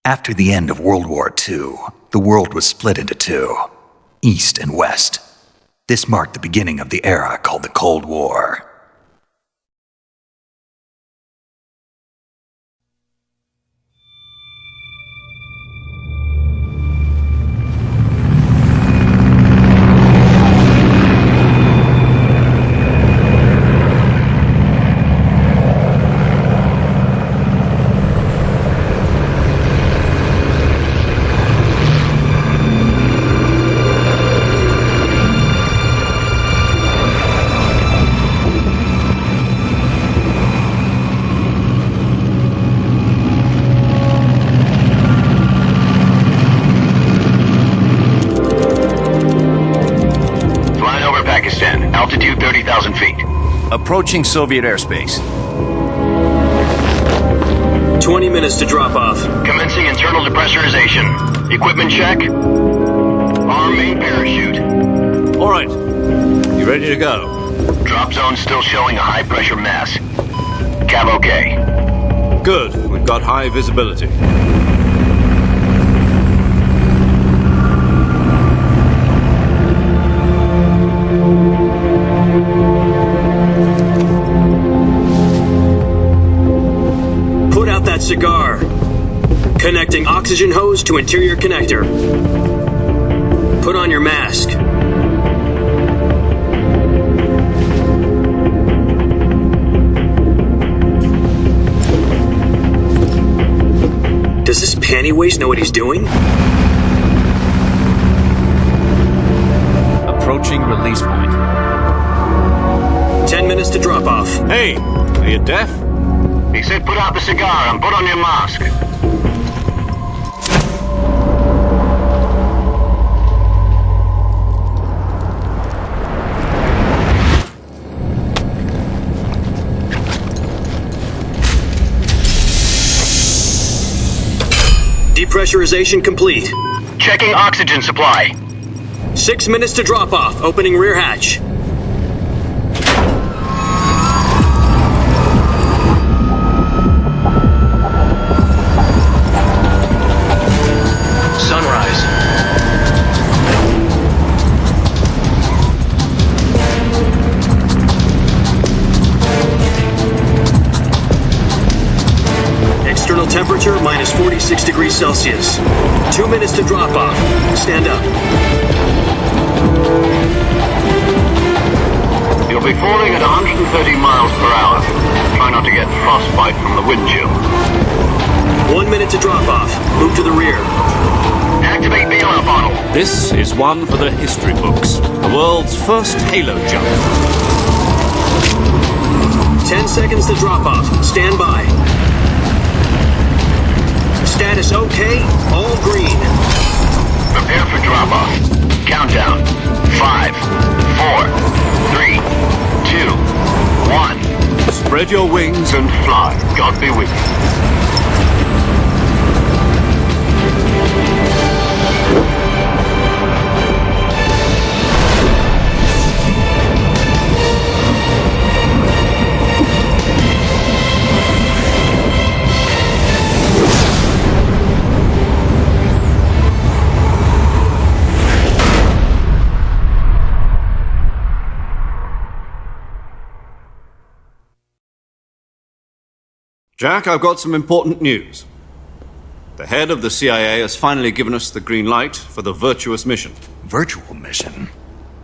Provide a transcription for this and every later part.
After the end of World War II, the world was split into two, East and West. This marked the beginning of the era called the Cold War. Altitude 30,000 feet. Approaching Soviet airspace. 20 minutes to drop off. Commencing internal depressurization. Equipment check. Arm main parachute. All right. You ready to go? Drop zone still showing a high pressure mass. Cav okay. Good. We've got high visibility. Put out that cigar. Connecting oxygen hose to interior connector. Put on your mask. Does this panty waste know what he's doing? Approaching release point. 10 minutes to drop off. Hey, are you deaf? He said put out the cigar and put on your mask. Depressurization complete. Checking oxygen supply. 6 minutes to drop off. Opening rear hatch. Sunrise. External temperature minus 46 degrees Celsius. 2 minutes to drop off. Stand up. You'll be falling at 130 miles per hour. Try not to get frostbite from the wind chill. 1 minute to drop off. Move to the rear. Activate bailout bottle. This is one for the history books. The world's first halo jump. 10 seconds to drop off. Stand by. Status okay. All green. Prepare for drop-off. Countdown. 5, 4, 3, 2, 1. Spread your wings And fly. God be with you. Jack, I've got some important news. The head of the CIA has finally given us the green light for the Virtuous mission. Virtual mission?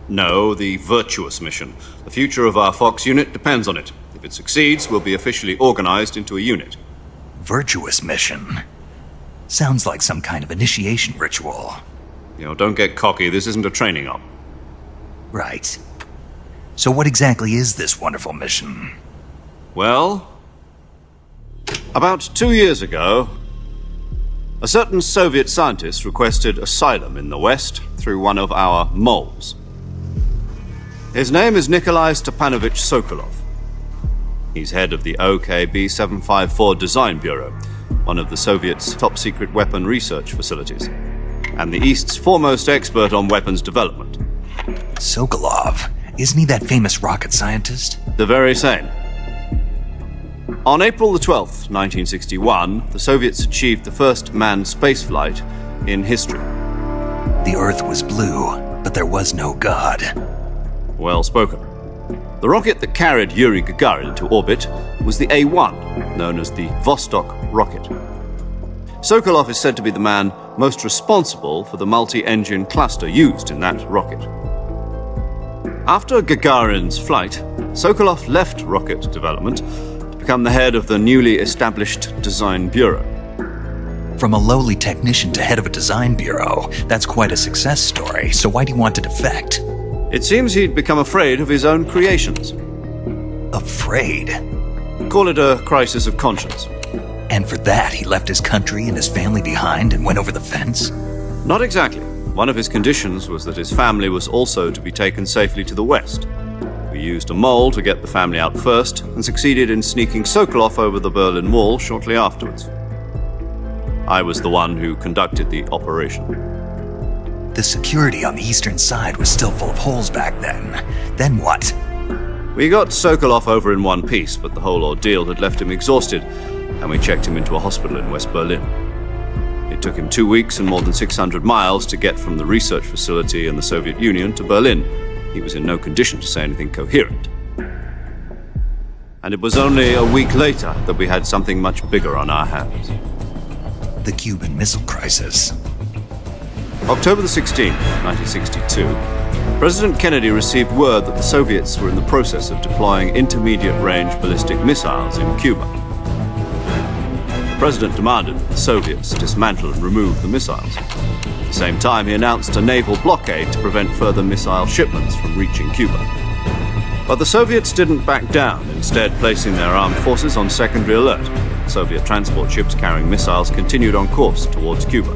No, the Virtuous mission. The future of our Fox unit depends on it. If it succeeds, we'll be officially organized into a unit. Virtuous mission? Sounds like some kind of initiation ritual. You know, don't get cocky. This isn't a training op. Right. So what exactly is this wonderful mission? Well, about 2 years ago, a certain Soviet scientist requested asylum in the West through one of our moles. His name is Nikolai Stepanovich Sokolov. He's head of the OKB-754 Design Bureau, one of the Soviets' top-secret weapon research facilities, and the East's foremost expert on weapons development. Sokolov? Isn't he that famous rocket scientist? The very same. On April the 12th, 1961, the Soviets achieved the first manned spaceflight in history. The Earth was blue, but there was no God. Well spoken. The rocket that carried Yuri Gagarin to orbit was the A-1, known as the Vostok rocket. Sokolov is said to be the man most responsible for the multi-engine cluster used in that rocket. After Gagarin's flight, Sokolov left rocket development to become the head of the newly established Design Bureau. From a lowly technician to head of a design bureau, that's quite a success story, so why do you want to defect? It seems he'd become afraid of his own creations. Afraid? Call it a crisis of conscience. And for that, he left his country and his family behind and went over the fence? Not exactly. One of his conditions was that his family was also to be taken safely to the west. We used a mole to get the family out first and succeeded in sneaking Sokolov over the Berlin Wall shortly afterwards. I was the one who conducted the operation. The security on the eastern side was still full of holes back then. Then what? We got Sokolov over in one piece, but the whole ordeal had left him exhausted, and we checked him into a hospital in West Berlin. It took him 2 weeks and more than 600 miles to get from the research facility in the Soviet Union to Berlin. He was in no condition to say anything coherent. And it was only a week later that we had something much bigger on our hands. The Cuban Missile Crisis. October the 16th, 1962, President Kennedy received word that the Soviets were in the process of deploying intermediate-range ballistic missiles in Cuba. The President demanded that the Soviets dismantle and remove the missiles. At the same time, he announced a naval blockade to prevent further missile shipments from reaching Cuba. But the Soviets didn't back down, instead placing their armed forces on secondary alert. Soviet transport ships carrying missiles continued on course towards Cuba.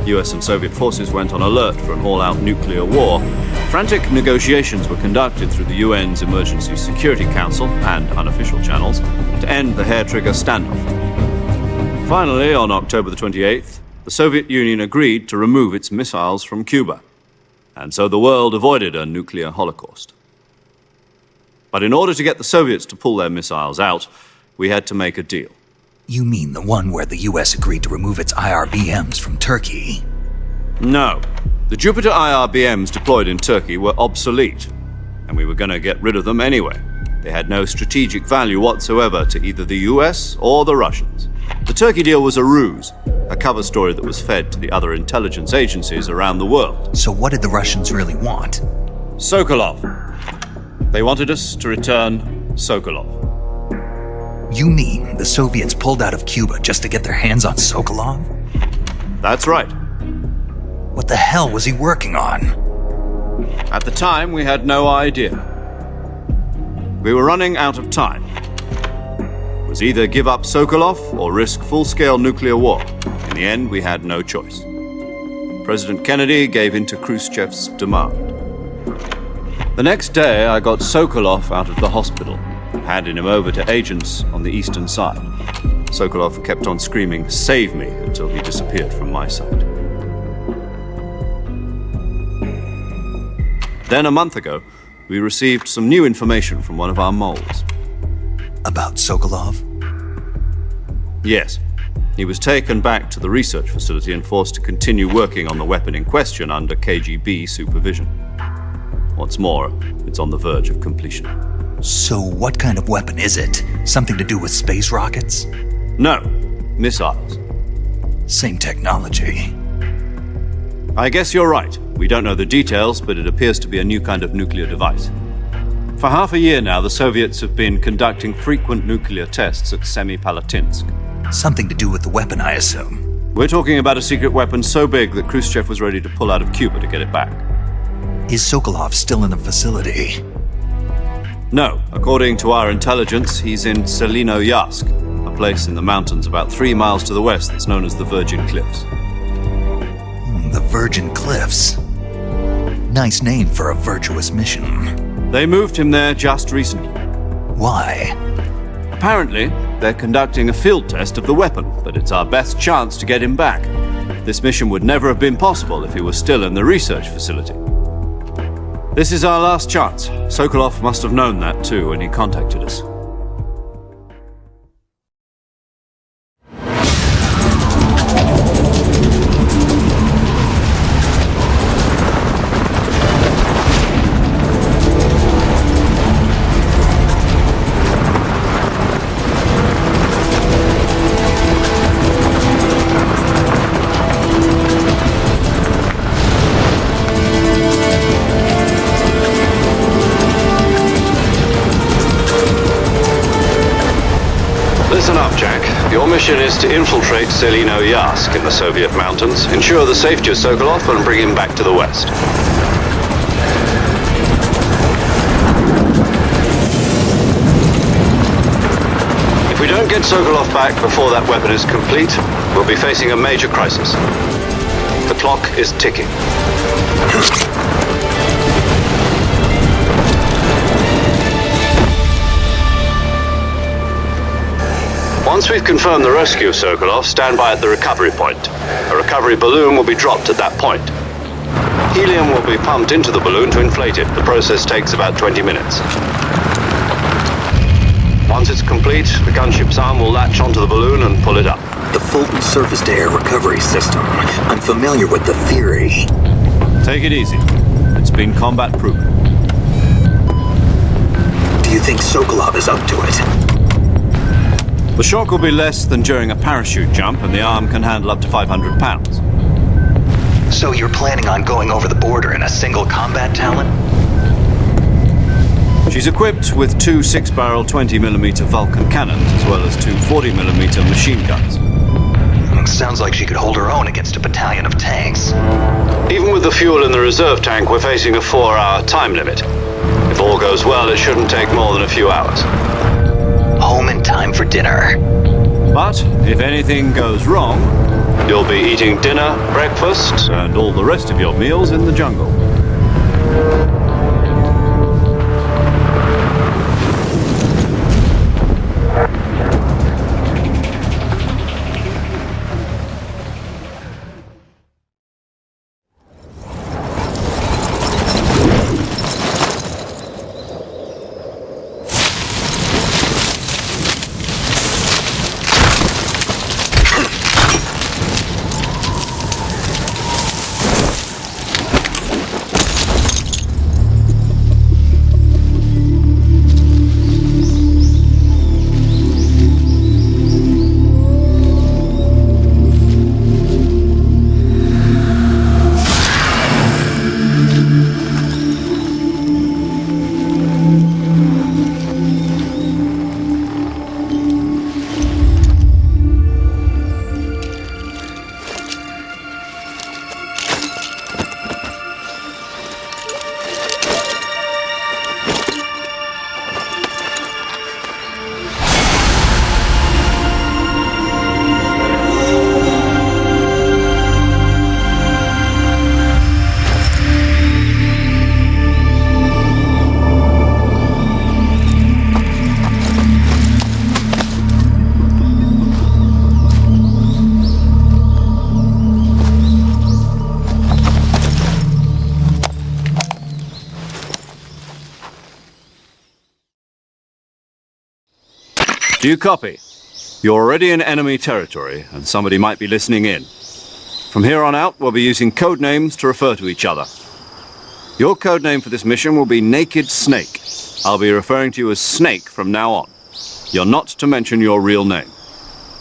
US and Soviet forces went on alert for an all-out nuclear war. Frantic negotiations were conducted through the UN's Emergency Security Council and unofficial channels to end the hair-trigger standoff. Finally, on October the 28th, the Soviet Union agreed to remove its missiles from Cuba. And so the world avoided a nuclear holocaust. But in order to get the Soviets to pull their missiles out, we had to make a deal. You mean the one where the US agreed to remove its IRBMs from Turkey? No. The Jupiter IRBMs deployed in Turkey were obsolete, and we were going to get rid of them anyway. They had no strategic value whatsoever to either the US or the Russians. The Turkey deal was a ruse, a cover story that was fed to the other intelligence agencies around the world. So what did the Russians really want? Sokolov. They wanted us to return Sokolov. You mean the Soviets pulled out of Cuba just to get their hands on Sokolov? That's right. What the hell was he working on? At the time, we had no idea. We were running out of time. It was either give up Sokolov or risk full-scale nuclear war. In the end, we had no choice. President Kennedy gave in to Khrushchev's demand. The next day, I got Sokolov out of the hospital, handing him over to agents on the eastern side. Sokolov kept on screaming, "Save me," until he disappeared from my sight. Then a month ago, we received some new information from one of our moles. About Sokolov? Yes. He was taken back to the research facility and forced to continue working on the weapon in question under KGB supervision. What's more, it's on the verge of completion. So what kind of weapon is it? Something to do with space rockets? No, missiles. Same technology. I guess you're right. We don't know the details, but it appears to be a new kind of nuclear device. For half a year now, the Soviets have been conducting frequent nuclear tests at Semipalatinsk. Something to do with the weapon, I assume. We're talking about a secret weapon so big that Khrushchev was ready to pull out of Cuba to get it back. Is Sokolov still in the facility? No, according to our intelligence, he's in Selinoyarsk, a place in the mountains about 3 miles to the west that's known as the Virgin Cliffs. The Virgin Cliffs. Nice name for a virtuous mission. They moved him there just recently. Why? Apparently, they're conducting a field test of the weapon, but it's our best chance to get him back. This mission would never have been possible if he was still in the research facility. This is our last chance. Sokolov must have known that too when he contacted us. Your mission is to infiltrate Selino Yask in the Soviet mountains, ensure the safety of Sokolov, and bring him back to the west. If we don't get Sokolov back before that weapon is complete, we'll be facing a major crisis. The clock is ticking. Once we've confirmed the rescue of Sokolov, stand by at the recovery point. A recovery balloon will be dropped at that point. Helium will be pumped into the balloon to inflate it. The process takes about 20 minutes. Once it's complete, the gunship's arm will latch onto the balloon and pull it up. The Fulton surface-to-air recovery system. I'm familiar with the theory. Take it easy. It's been combat-proven. Do you think Sokolov is up to it? The shock will be less than during a parachute jump, and the arm can handle up to 500 pounds. So you're planning on going over the border in a single combat Talon? She's equipped with two 6-barrel 20mm Vulcan cannons, as well as two 40mm machine guns. Sounds like she could hold her own against a battalion of tanks. Even with the fuel in the reserve tank, we're facing a 4-hour time limit. If all goes well, it shouldn't take more than a few hours. Home in time for dinner. But if anything goes wrong, you'll be eating dinner, breakfast, and all the rest of your meals in the jungle. Do you copy? You're already in enemy territory, and somebody might be listening in. From here on out, we'll be using code names to refer to each other. Your code name for this mission will be Naked Snake. I'll be referring to you as Snake from now on. You're not to mention your real name.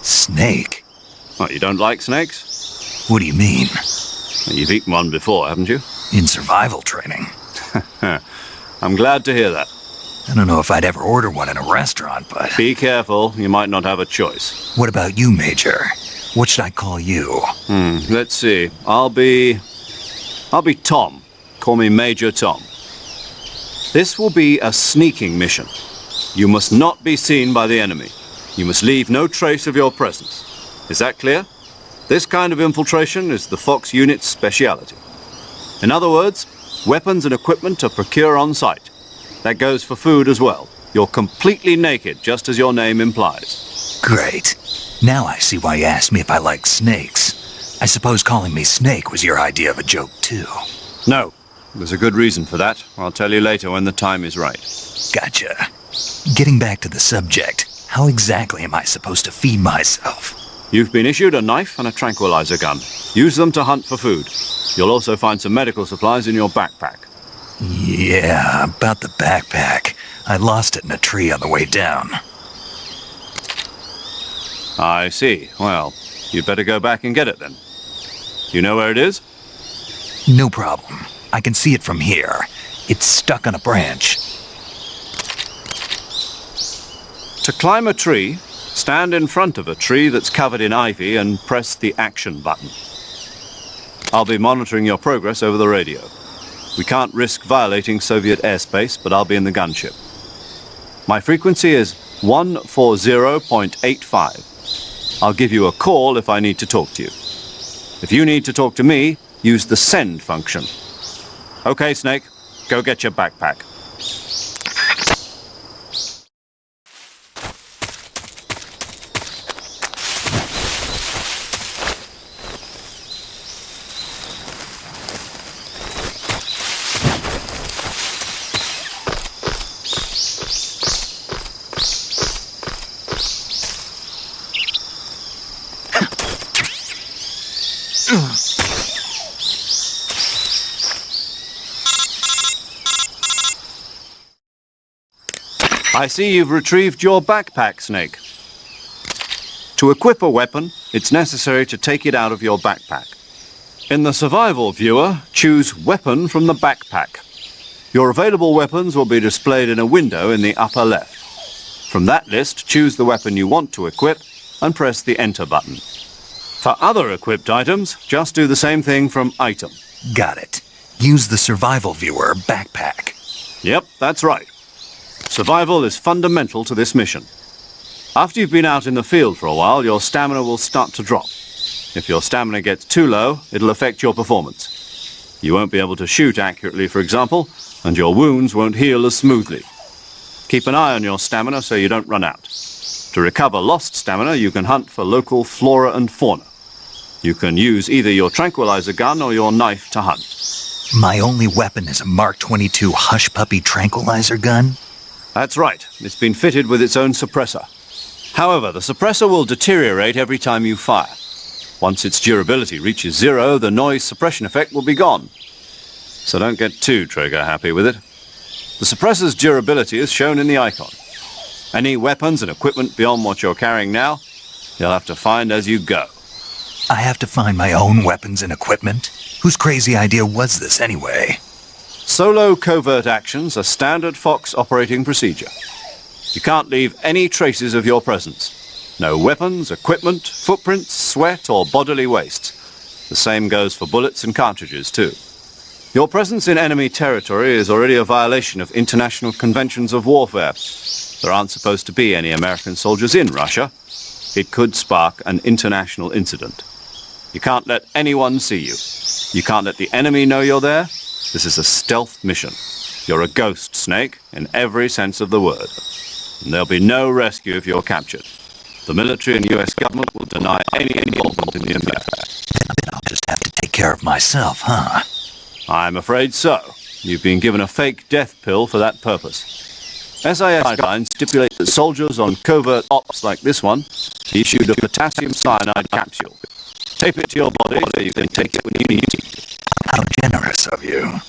Snake? What, you don't like snakes? What do you mean? You've eaten one before, haven't you? In survival training. I'm glad to hear that. I don't know if I'd ever order one in a restaurant, but... Be careful, you might not have a choice. What about you, Major? What should I call you? Let's see. I'll be Tom. Call me Major Tom. This will be a sneaking mission. You must not be seen by the enemy. You must leave no trace of your presence. Is that clear? This kind of infiltration is the Fox unit's speciality. In other words, weapons and equipment are procured on site. That goes for food as well. You're completely naked, just as your name implies. Great. Now I see why you asked me if I like snakes. I suppose calling me Snake was your idea of a joke, too. No. There's a good reason for that. I'll tell you later when the time is right. Gotcha. Getting back to the subject, how exactly am I supposed to feed myself? You've been issued a knife and a tranquilizer gun. Use them to hunt for food. You'll also find some medical supplies in your backpack. Yeah, about the backpack. I lost it in a tree on the way down. I see. Well, you'd better go back and get it then. You know where it is? No problem. I can see it from here. It's stuck on a branch. To climb a tree, Stand in front of a tree that's covered in ivy and press the action button. I'll be monitoring your progress over the radio. We can't risk violating Soviet airspace, but I'll be in the gunship. My frequency is 140.85. I'll give you a call if I need to talk to you. If you need to talk to me, use the send function. Okay, Snake, go get your backpack. I see you've retrieved your backpack, Snake. To equip a weapon, it's necessary to take it out of your backpack. In the survival viewer, choose Weapon from the backpack. Your available weapons will be displayed in a window in the upper left. From that list, choose the weapon you want to equip and press the Enter button. For other equipped items, just do the same thing from Item. Got it. Use the survival viewer backpack. Yep, that's right. Survival is fundamental to this mission. After you've been out in the field for a while, your stamina will start to drop. If your stamina gets too low, it'll affect your performance. You won't be able to shoot accurately, for example, and your wounds won't heal as smoothly. Keep an eye on your stamina so you don't run out. To recover lost stamina, you can hunt for local flora and fauna. You can use either your tranquilizer gun or your knife to hunt. My only weapon is a Mark 22 Hush Puppy tranquilizer gun? That's right. It's been fitted with its own suppressor. However, the suppressor will deteriorate every time you fire. Once its durability reaches 0, the noise suppression effect will be gone. So don't get too trigger-happy with it. The suppressor's durability is shown in the icon. Any weapons and equipment beyond what you're carrying now, you'll have to find as you go. I have to find my own weapons and equipment? Whose crazy idea was this anyway? Solo covert actions are standard Fox operating procedure. You can't leave any traces of your presence. No weapons, equipment, footprints, sweat, or bodily waste. The same goes for bullets and cartridges, too. Your presence in enemy territory is already a violation of international conventions of warfare. There aren't supposed to be any American soldiers in Russia. It could spark an international incident. You can't let anyone see you. You can't let the enemy know you're there. This is a stealth mission. You're a ghost, Snake, in every sense of the word. And there'll be no rescue if you're captured. The military and US government will deny any involvement in the affair. Then I'll just have to take care of myself, huh? I'm afraid so. You've been given a fake death pill for that purpose. SIS guidelines stipulate that soldiers on covert ops like this one be issued a potassium cyanide capsule. Tape it to your body so you can take it when you need it. How generous of you.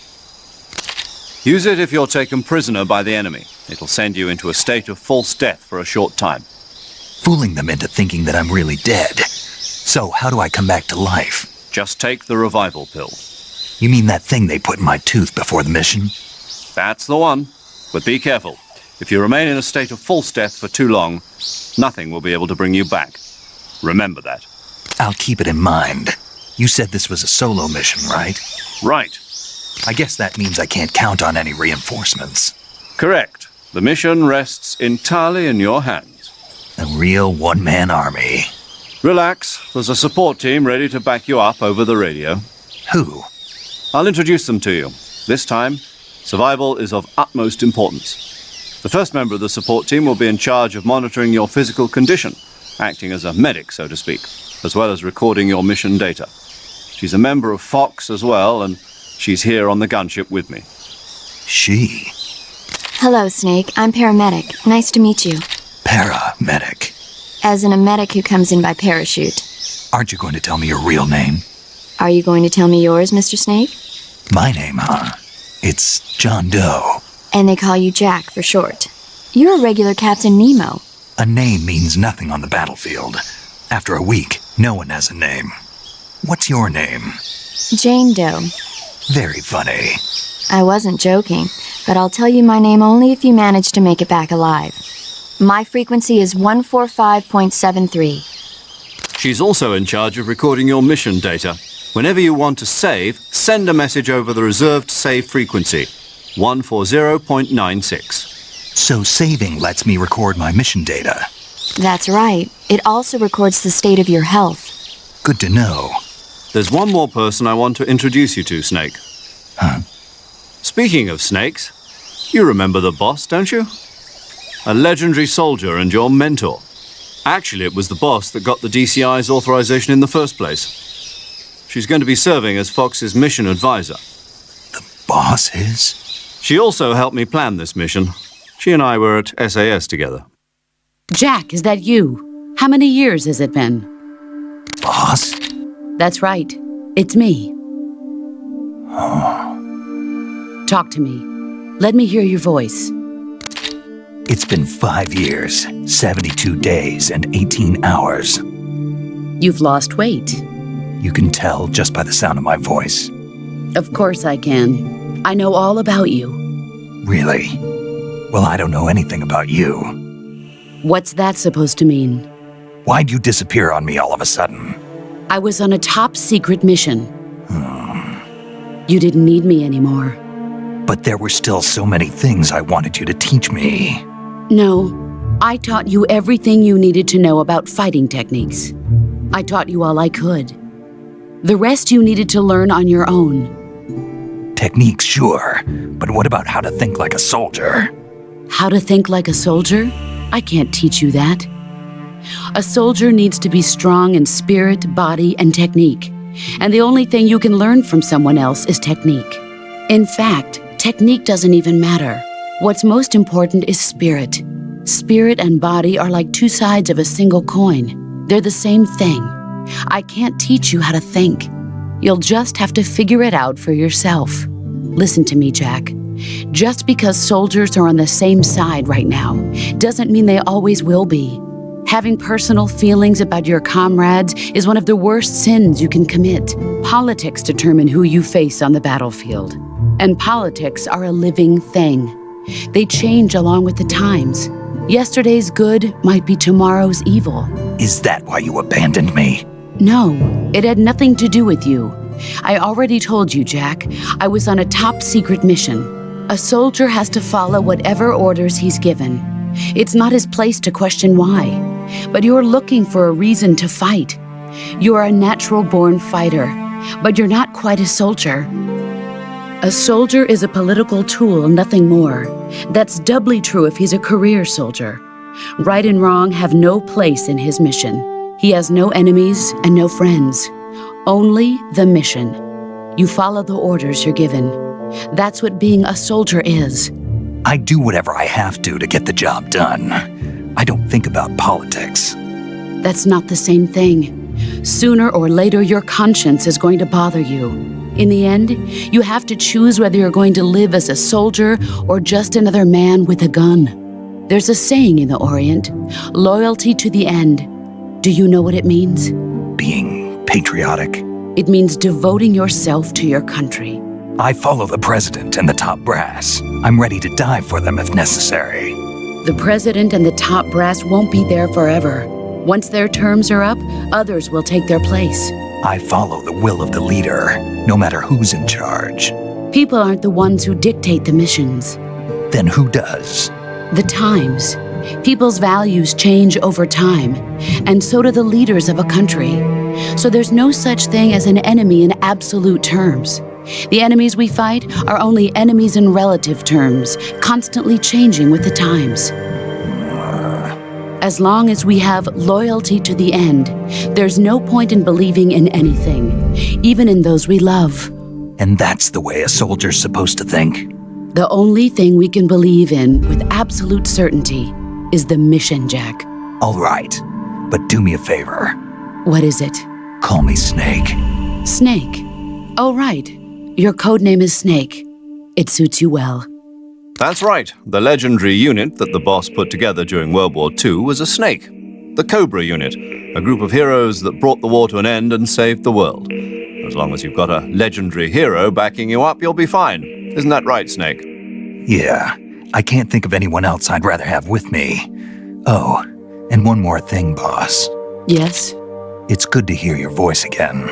Use it if you're taken prisoner by the enemy. It'll send you into a state of false death for a short time. Fooling them into thinking that I'm really dead. So how do I come back to life? Just take the revival pill. You mean that thing they put in my tooth before the mission? That's the one. But be careful. If you remain in a state of false death for too long, nothing will be able to bring you back. Remember that. I'll keep it in mind. You said this was a solo mission, right? Right. I guess that means I can't count on any reinforcements. Correct. The mission rests entirely in your hands. A real one-man army. Relax. There's a support team ready to back you up over the radio. Who? I'll introduce them to you. This time, survival is of utmost importance. The first member of the support team will be in charge of monitoring your physical condition, acting as a medic, so to speak, as well as recording your mission data. She's a member of Fox as well, and she's here on the gunship with me. She? Hello, Snake. I'm paramedic. Nice to meet you. Paramedic. As in a medic who comes in by parachute. Aren't you going to tell me your real name? Are you going to tell me yours, Mr. Snake? My name, huh? It's John Doe. And they call you Jack for short. You're a regular Captain Nemo. A name means nothing on the battlefield. After a week, no one has a name. What's your name? Jane Doe. Very funny. I wasn't joking, but I'll tell you my name only if you manage to make it back alive. My frequency is 145.73. She's also in charge of recording your mission data. Whenever you want to save, send a message over the reserved save frequency, 140.96. So saving lets me record my mission data. That's right. It also records the state of your health. Good to know. There's one more person I want to introduce you to, Snake. Huh? Speaking of snakes, you remember the boss, don't you? A legendary soldier and your mentor. Actually, it was the boss that got the DCI's authorization in the first place. She's going to be serving as Fox's mission advisor. Boss is? She also helped me plan this mission. She and I were at SAS together. Jack, is that you? How many years has it been? Boss? That's right. It's me. Talk to me. Let me hear your voice. It's been 5 years, 72 days, and 18 hours. You've lost weight. You can tell just by the sound of my voice. Of course I can. I know all about you. Really? Well, I don't know anything about you. What's that supposed to mean? Why'd you disappear on me all of a sudden? I was on a top secret mission. You didn't need me anymore. But there were still so many things I wanted you to teach me. No, I taught you everything you needed to know about fighting techniques. I taught you all I could. The rest you needed to learn on your own. Techniques, sure. But what about how to think like a soldier? How to think like a soldier? I can't teach you that. A soldier needs to be strong in spirit, body, and technique. And the only thing you can learn from someone else is technique. In fact, technique doesn't even matter. What's most important is spirit. Spirit and body are like two sides of a single coin. They're the same thing. I can't teach you how to think. You'll just have to figure it out for yourself. Listen to me, Jack. Just because soldiers are on the same side right now doesn't mean they always will be. Having personal feelings about your comrades is one of the worst sins you can commit. Politics determine who you face on the battlefield. And politics are a living thing. They change along with the times. Yesterday's good might be tomorrow's evil. Is that why you abandoned me? No, it had nothing to do with you. I already told you, Jack. I was on a top secret mission. A soldier has to follow whatever orders he's given. It's not his place to question why. But you're looking for a reason to fight. You're a natural-born fighter, but you're not quite a soldier. A soldier is a political tool, nothing more. That's doubly true if he's a career soldier. Right and wrong have no place in his mission. He has no enemies and no friends. Only the mission. You follow the orders you're given. That's what being a soldier is. I do whatever I have to get the job done. I don't think about politics. That's not the same thing. Sooner or later, your conscience is going to bother you. In the end, you have to choose whether you're going to live as a soldier or just another man with a gun. There's a saying in the Orient, loyalty to the end. Do you know what it means? Being patriotic. It means devoting yourself to your country. I follow the president and the top brass. I'm ready to die for them if necessary. The president and the top brass won't be there forever. Once their terms are up, others will take their place. I follow the will of the leader, no matter who's in charge. People aren't the ones who dictate the missions. Then who does? The times. People's values change over time, and so do the leaders of a country. So there's no such thing as an enemy in absolute terms. The enemies we fight are only enemies in relative terms, constantly changing with the times. As long as we have loyalty to the end, there's no point in believing in anything, even in those we love. And that's the way a soldier's supposed to think? The only thing we can believe in with absolute certainty is the mission, Jack. All right, but do me a favor. What is it? Call me Snake. Snake. Oh, right. Your code name is Snake. It suits you well. That's right. The legendary unit that the boss put together during World War II was a snake. The Cobra unit, a group of heroes that brought the war to an end and saved the world. As long as you've got a legendary hero backing you up, you'll be fine. Isn't that right, Snake? Yeah, I can't think of anyone else I'd rather have with me. Oh, and one more thing, boss. Yes? It's good to hear your voice again.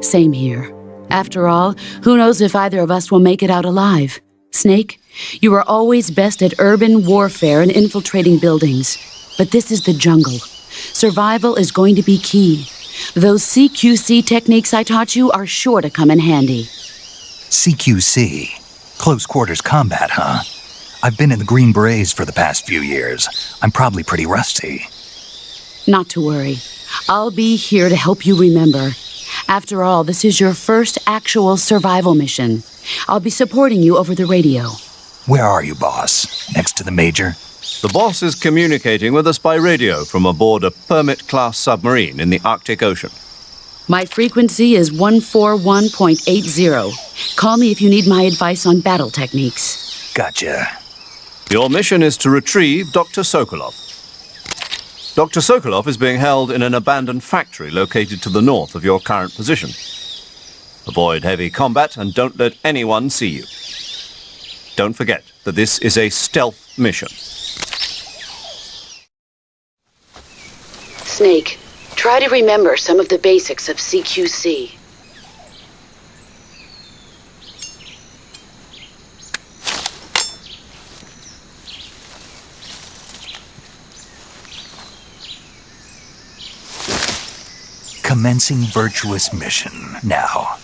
Same here. After all, who knows if either of us will make it out alive? Snake, you are always best at urban warfare and infiltrating buildings. But this is the jungle. Survival is going to be key. Those CQC techniques I taught you are sure to come in handy. CQC? Close quarters combat, huh? I've been in the Green Berets for the past few years. I'm probably pretty rusty. Not to worry. I'll be here to help you remember. After all, this is your first actual survival mission. I'll be supporting you over the radio. Where are you, boss? Next to the Major? The boss is communicating with us by radio from aboard a Permit-class submarine in the Arctic Ocean. My frequency is 141.80. Call me if you need my advice on battle techniques. Gotcha. Your mission is to retrieve Dr. Sokolov. Dr. Sokolov is being held in an abandoned factory located to the north of your current position. Avoid heavy combat and don't let anyone see you. Don't forget that this is a stealth mission. Snake, try to remember some of the basics of CQC. Commencing virtuous mission now.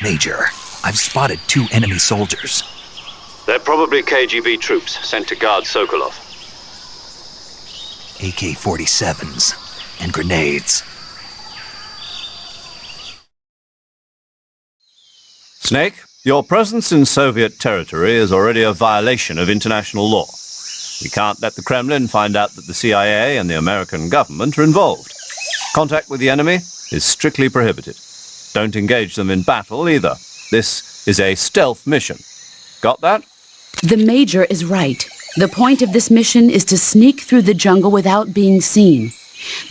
Major, I've spotted 2 enemy soldiers. They're probably KGB troops sent to guard Sokolov. AK-47s and grenades. Snake, your presence in Soviet territory is already a violation of international law. We can't let the Kremlin find out that the CIA and the American government are involved. Contact with the enemy is strictly prohibited. Don't engage them in battle either. This is a stealth mission. Got that? The Major is right. The point of this mission is to sneak through the jungle without being seen.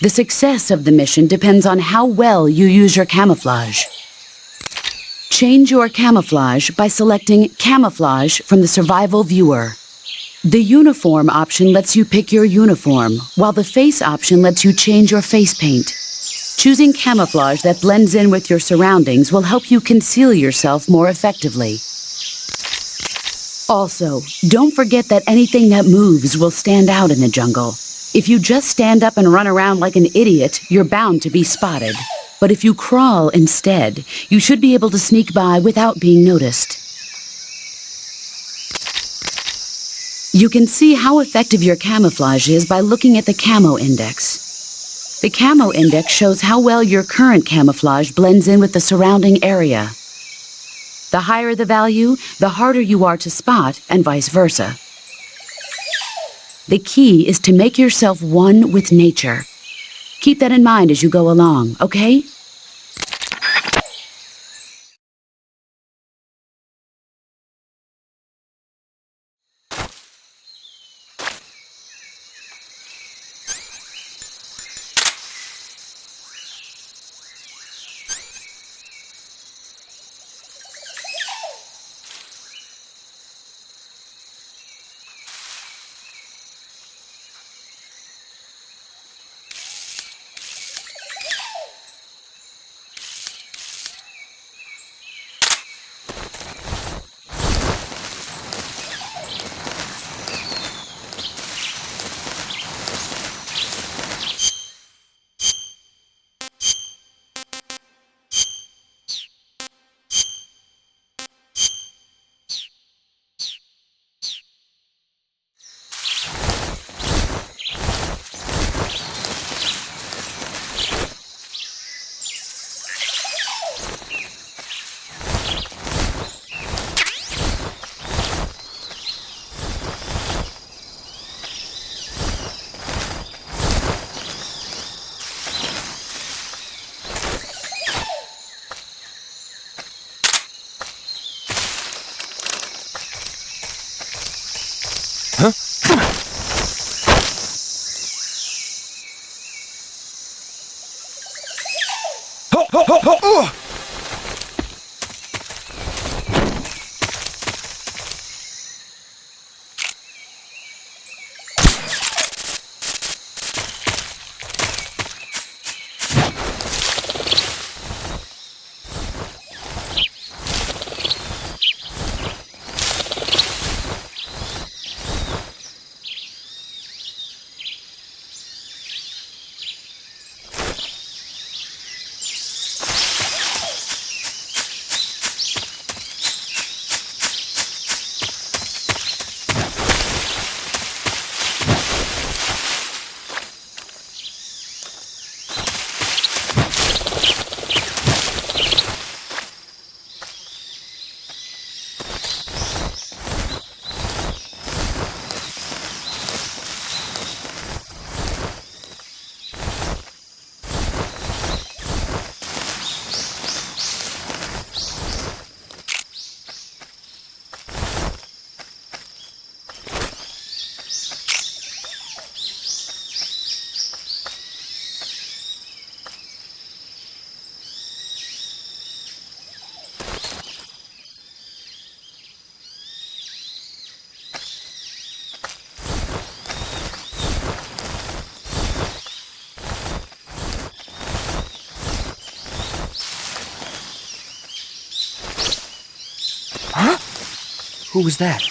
The success of the mission depends on how well you use your camouflage. Change your camouflage by selecting Camouflage from the Survival Viewer. The Uniform option lets you pick your uniform, while the Face option lets you change your face paint. Choosing camouflage that blends in with your surroundings will help you conceal yourself more effectively. Also, don't forget that anything that moves will stand out in the jungle. If you just stand up and run around like an idiot, you're bound to be spotted. But if you crawl instead, you should be able to sneak by without being noticed. You can see how effective your camouflage is by looking at the Camo Index. The Camo Index shows how well your current camouflage blends in with the surrounding area. The higher the value, the harder you are to spot, and vice versa. The key is to make yourself one with nature. Keep that in mind as you go along, okay? Who was that?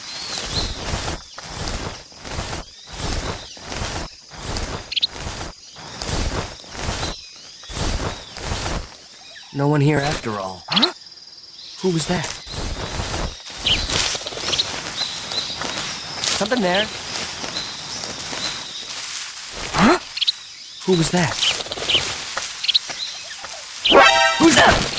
No one here after all. Huh? Who was that? Something there. Huh? Who was that? Who's that?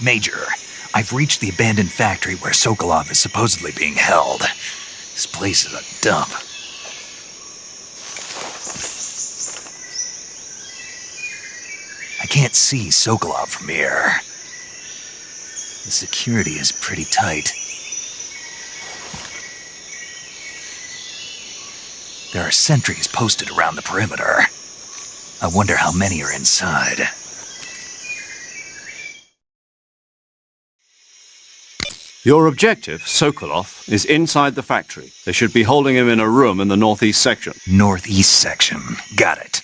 Major, I've reached the abandoned factory where Sokolov is supposedly being held. This place is a dump. I can't see Sokolov from here. The security is pretty tight. There are sentries posted around the perimeter. I wonder how many are inside. Your objective, Sokolov, is inside the factory. They should be holding him in a room in the northeast section. Northeast section. Got it.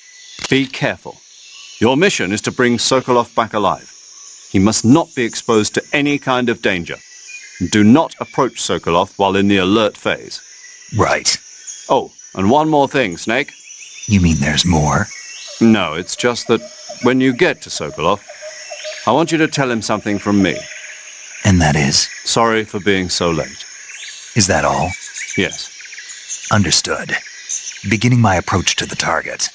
Be careful. Your mission is to bring Sokolov back alive. He must not be exposed to any kind of danger. Do not approach Sokolov while in the alert phase. Right. Oh, and one more thing, Snake. You mean there's more? No, it's just that when you get to Sokolov, I want you to tell him something from me. And that is? Sorry for being so late. Is that all? Yes. Understood. Beginning my approach to the target.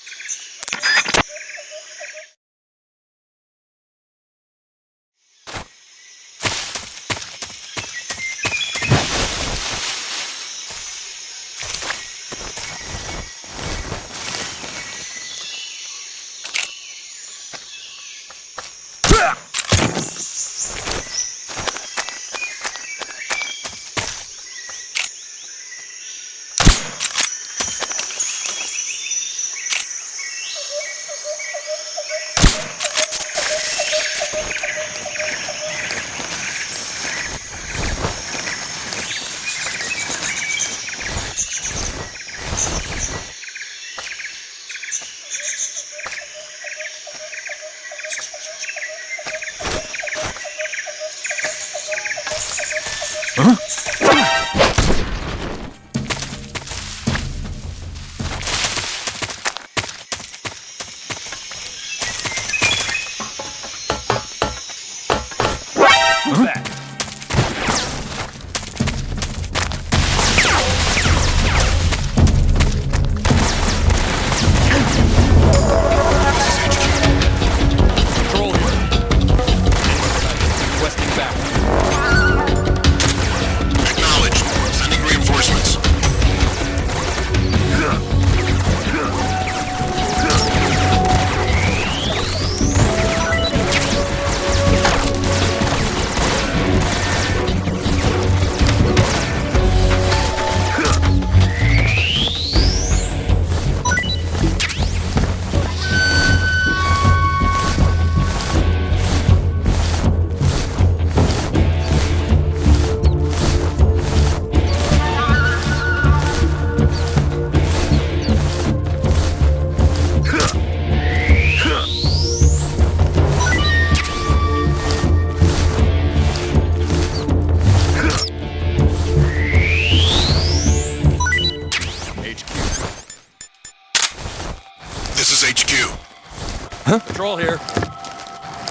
Patrol here.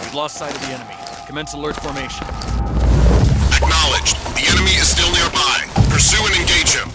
We've lost sight of the enemy. Commence alert formation. Acknowledged. The enemy is still nearby. Pursue and engage him.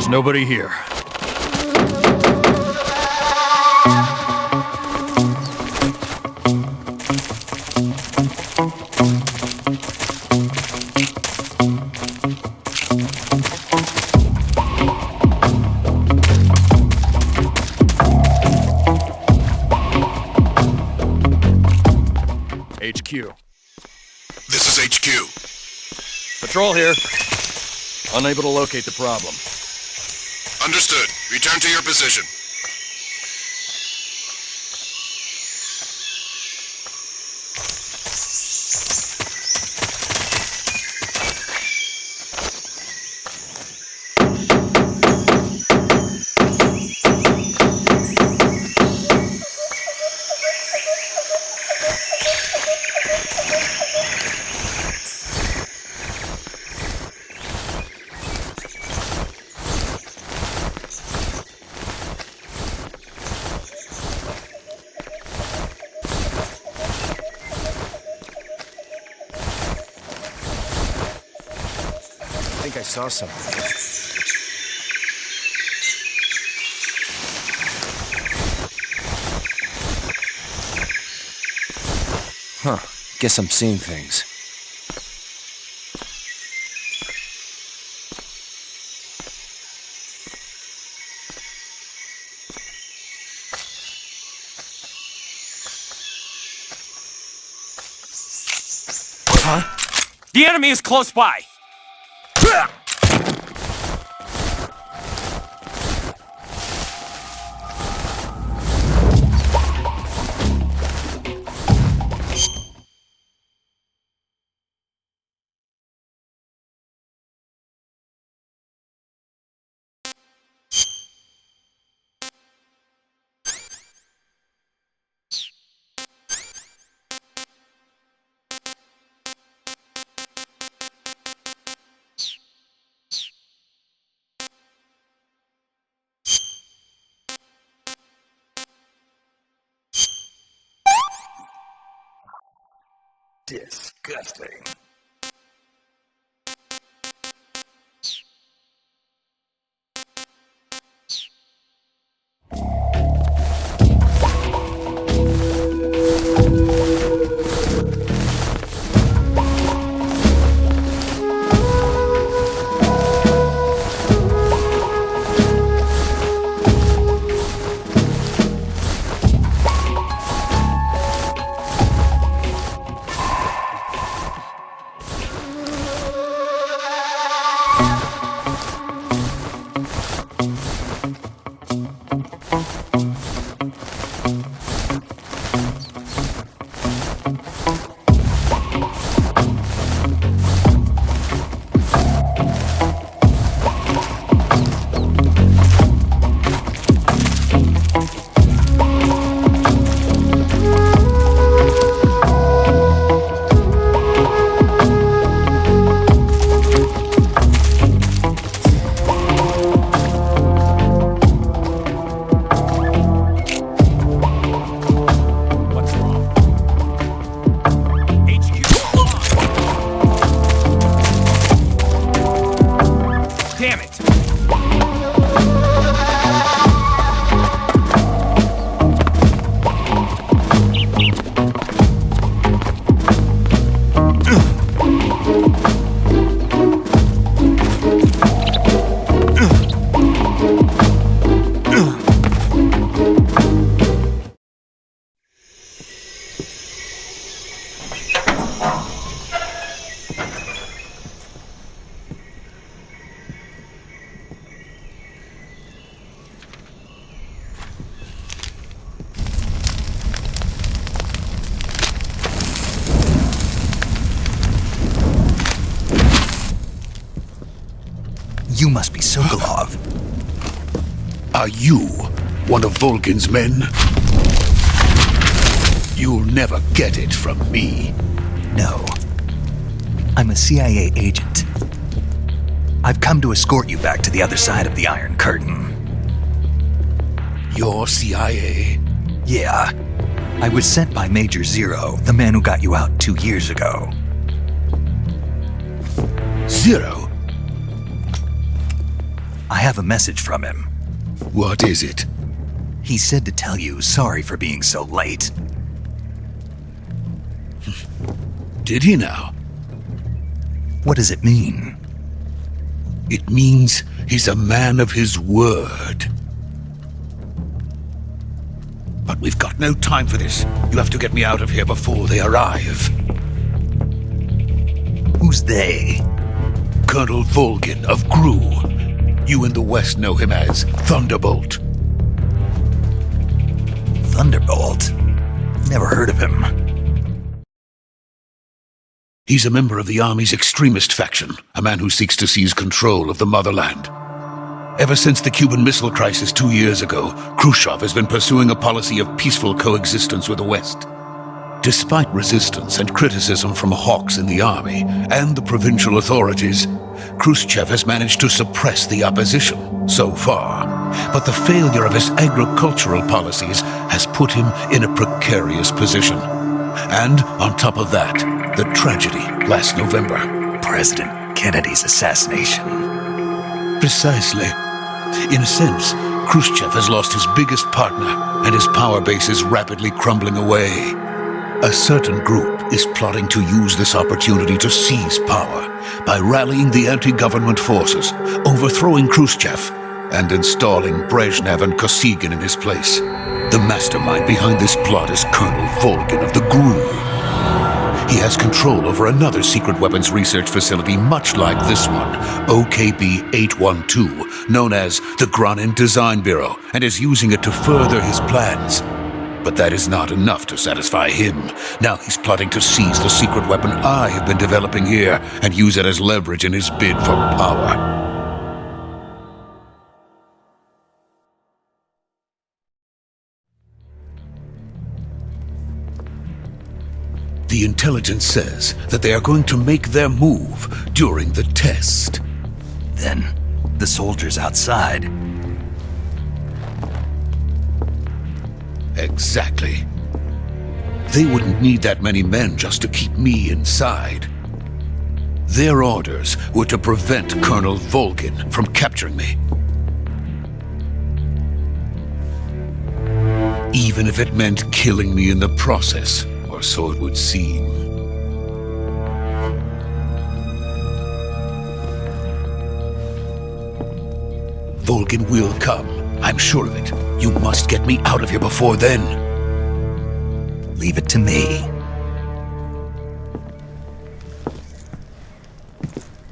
Nobody here. HQ. This is HQ. Patrol here. Unable to locate the problem. Understood. Return to your position. I think I saw something. Huh. Guess I'm seeing things. Huh? The enemy is close by! Disgusting. Damn it! You must be Sokolov. Are you one of Volgin's men? You'll never get it from me. No. I'm a CIA agent. I've come to escort you back to the other side of the Iron Curtain. You're CIA? Yeah. I was sent by Major Zero, the man who got you out 2 years ago. Zero? I have a message from him. What is it? He said to tell you sorry for being so late. Did he now? What does it mean? It means he's a man of his word. But we've got no time for this. You have to get me out of here before they arrive. Who's they? Colonel Volgin of GRU. You in the West know him as Thunderbolt. Thunderbolt? Never heard of him. He's a member of the Army's extremist faction, a man who seeks to seize control of the motherland. Ever since the Cuban Missile Crisis 2 years ago, Khrushchev has been pursuing a policy of peaceful coexistence with the West. Despite resistance and criticism from hawks in the army and the provincial authorities, Khrushchev has managed to suppress the opposition so far. But the failure of his agricultural policies has put him in a precarious position. And on top of that, the tragedy last November. President Kennedy's assassination. Precisely. In a sense, Khrushchev has lost his biggest partner, and his power base is rapidly crumbling away. A certain group is plotting to use this opportunity to seize power by rallying the anti-government forces, overthrowing Khrushchev, and installing Brezhnev and Kosygin in his place. The mastermind behind this plot is Colonel Volgin of the GRU. He has control over another secret weapons research facility much like this one, OKB-812, known as the Granin Design Bureau, and is using it to further his plans. But that is not enough to satisfy him. Now he's plotting to seize the secret weapon I have been developing here and use it as leverage in his bid for power. The intelligence says that they are going to make their move during the test. Then, the soldiers outside. Exactly. They wouldn't need that many men just to keep me inside. Their orders were to prevent Colonel Volgin from capturing me. Even if it meant killing me in the process, or so it would seem. Volgin will come. I'm sure of it. You must get me out of here before then. Leave it to me.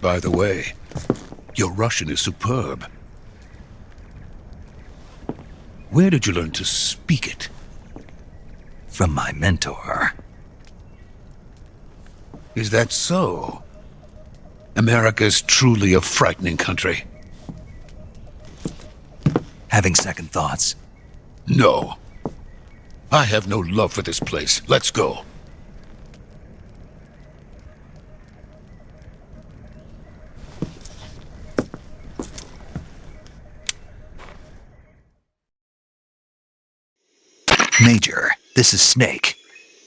By the way, your Russian is superb. Where did you learn to speak it? From my mentor. Is that so? America's truly a frightening country. Having second thoughts? No. I have no love for this place. Let's go. Major, this is Snake.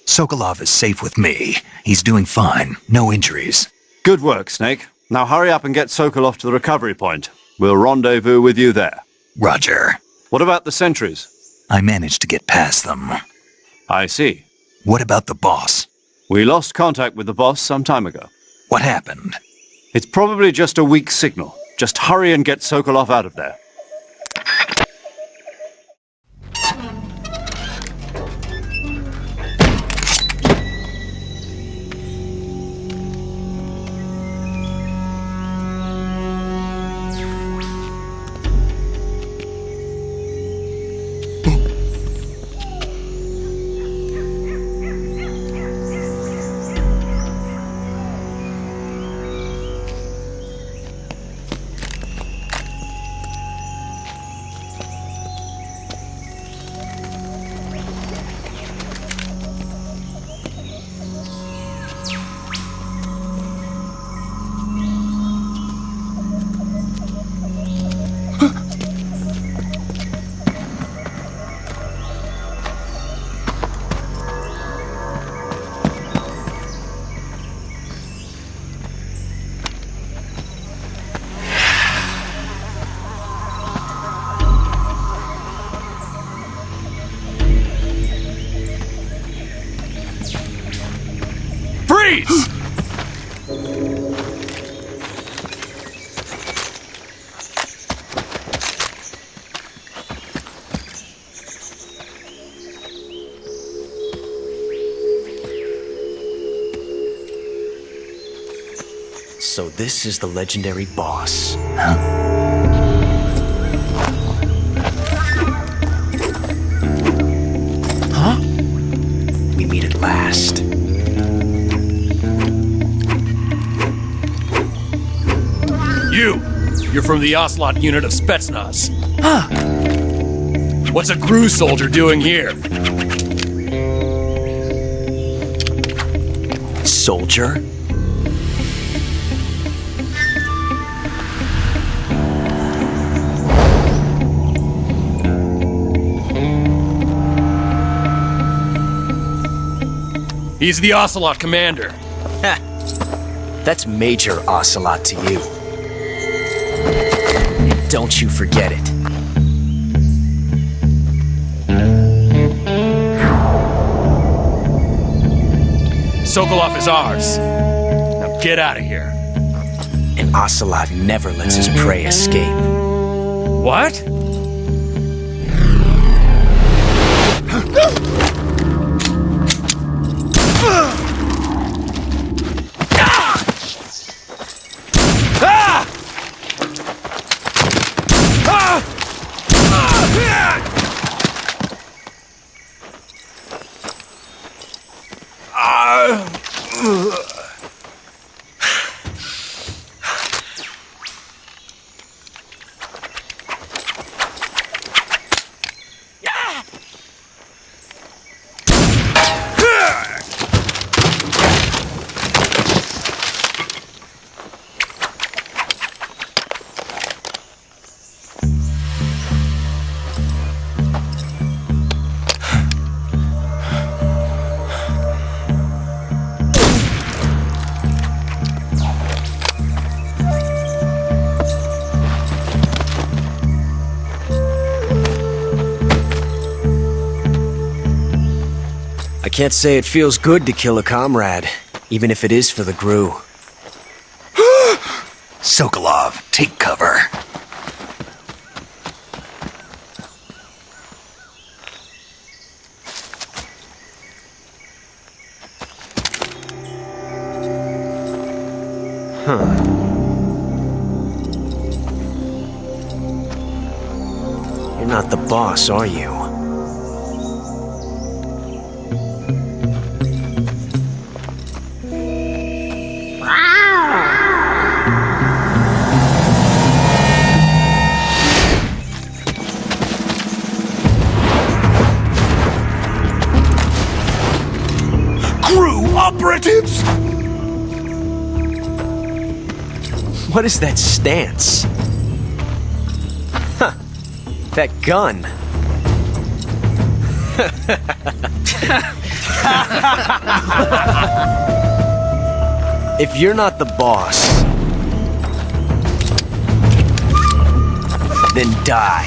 Sokolov is safe with me. He's doing fine. No injuries. Good work, Snake. Now hurry up and get Sokolov to the recovery point. We'll rendezvous with you there. Roger. What about the sentries? I managed to get past them. I see. What about the boss? We lost contact with the boss some time ago. What happened? It's probably just a weak signal. Just hurry and get Sokolov out of there. Freeze! So this is the legendary boss. Huh? We meet at last. You're from the Ocelot unit of Spetsnaz. Huh. What's a GRU soldier doing here? Soldier? He's the Ocelot commander. Ha! That's Major Ocelot to you. And don't you forget it. Sokolov is ours. Now get out of here. And Ocelot never lets his prey escape. What? I can't say it feels good to kill a comrade, even if it is for the GRU. Sokolov, take cover. You're not the boss, are you? GRU operatives! What is that stance? Huh. That gun. If you're not the boss, then die.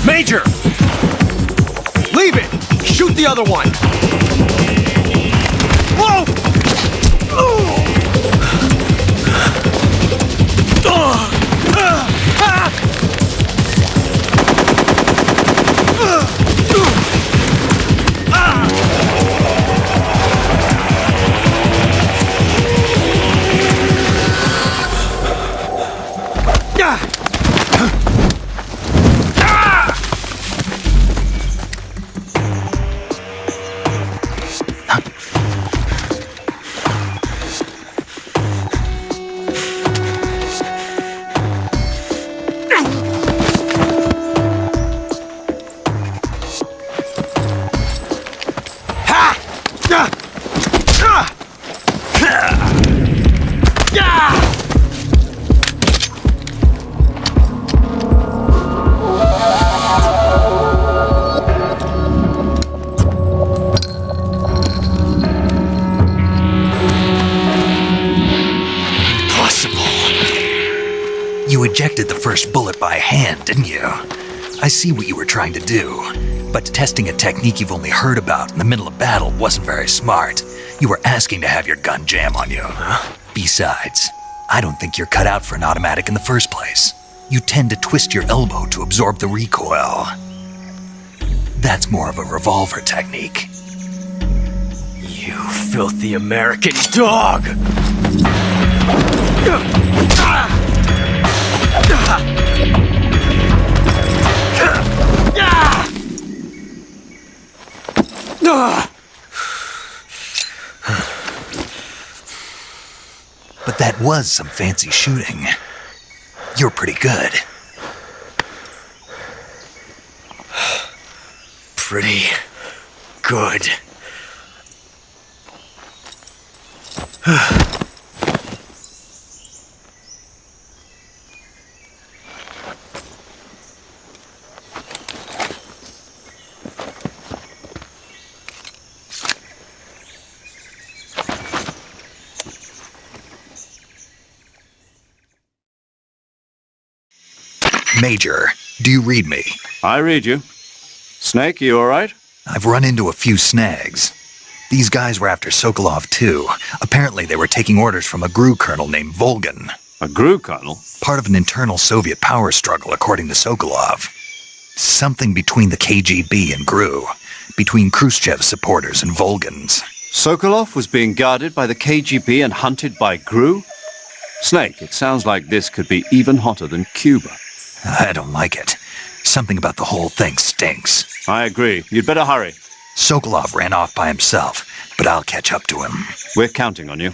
Major! Leave it! Shoot the other one! Whoa! You ejected the first bullet by hand, didn't you? I see what you were trying to do, but testing a technique you've only heard about in the middle of battle wasn't very smart. You were asking to have your gun jam on you. Besides, I don't think you're cut out for an automatic in the first place. You tend to twist your elbow to absorb the recoil. That's more of a revolver technique. You filthy American dog! But that was some fancy shooting. You're pretty good. Pretty good. Major, do you read me? I read you. Snake, you alright? I've run into a few snags. These guys were after Sokolov too. Apparently they were taking orders from a GRU colonel named Volgin. A GRU colonel? Part of an internal Soviet power struggle, according to Sokolov. Something between the KGB and GRU. Between Khrushchev's supporters and Volgin's. Sokolov was being guarded by the KGB and hunted by GRU? Snake, it sounds like this could be even hotter than Cuba. I don't like it. Something about the whole thing stinks. I agree. You'd better hurry. Sokolov ran off by himself, but I'll catch up to him. We're counting on you.